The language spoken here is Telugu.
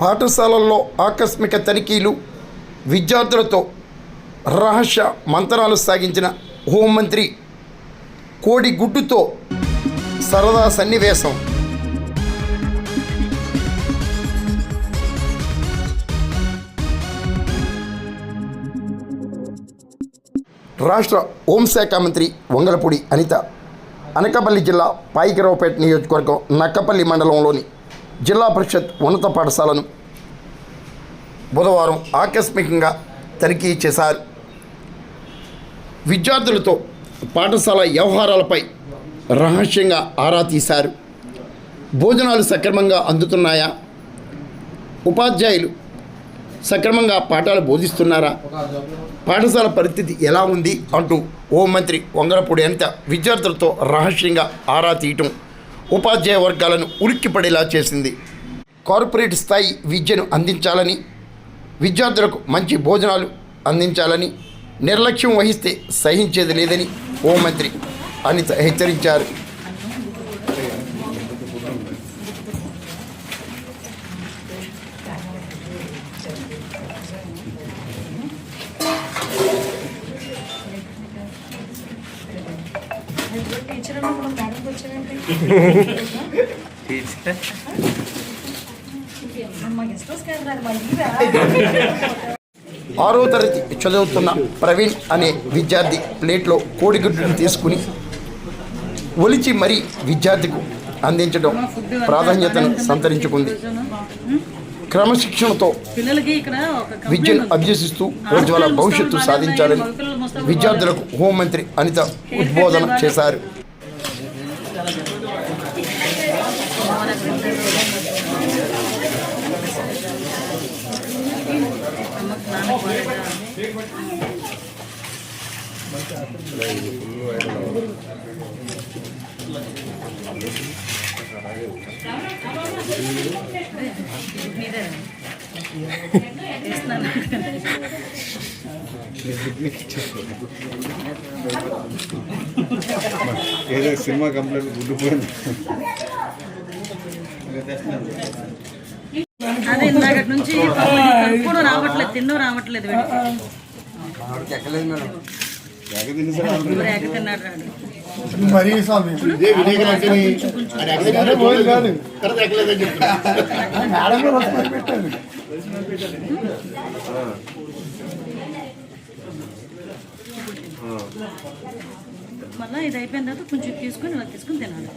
పాఠశాలల్లో ఆకస్మిక తనిఖీలు, విద్యార్థులతో రహస్య మంతనాలు సాగించిన హోంమంత్రి కోడిగుడ్డుతో సరదా సన్నివేశం. రాష్ట్ర హోంశాఖ మంత్రి వంగలపూడి అనిత అనకాపల్లి జిల్లా పాయికరావుపేట నియోజకవర్గం నక్కపల్లి మండలంలోని జిల్లా పరిషత్ ఉన్నత పాఠశాలను బుధవారం ఆకస్మికంగా తనిఖీ చేశారు. విద్యార్థులతో పాఠశాల వ్యవహారాలపై రహస్యంగా ఆరా తీశారు. భోజనాలు సక్రమంగా అందుతున్నాయా, ఉపాధ్యాయులు సక్రమంగా పాఠాలు బోధిస్తున్నారా, పాఠశాల పరిస్థితి ఎలా ఉంది అంటూ హోంమంత్రి వంగలపూడి అనిత విద్యార్థులతో రహస్యంగా ఆరా తీయటం ఉపాధ్యాయ వర్గాలను ఉలిక్కిపడేలా చేసింది. కార్పొరేట్ స్థాయి విద్యను అందించాలని, విద్యార్థులకు మంచి భోజనాలు అందించాలని నిర్లక్ష్యం వహిస్తే సహించేది లేదని హోంమంత్రి అనిత హెచ్చరించారు. ఆరో తరగతి చదువుతున్న ప్రవీణ్ అనే విద్యార్థి ప్లేట్లో కోడిగుడ్డును తీసుకుని ఒలిచి మరీ విద్యార్థికి అందించడం ప్రాధాన్యతను సంతరించుకుంది. క్రమశిక్షణతో విద్యను అభ్యసిస్తూ ఉజ్వల భవిష్యత్తు సాధించాలని విద్యార్థులకు హోంమంత్రి అనిత ఉద్బోధన చేశారు. ఏదో సినిమా కంప్లీట్ గుడ్డిపోయింది. అదే ఇందాక నుంచి కూడా రావట్లేదు, తిన్నో రావట్లేదు. తిన్నాడు రాడు మళ్ళీ ఇది అయిపోయిన తర్వాత కొంచెం తీసుకొని ఇలా తీసుకుని తినాలి.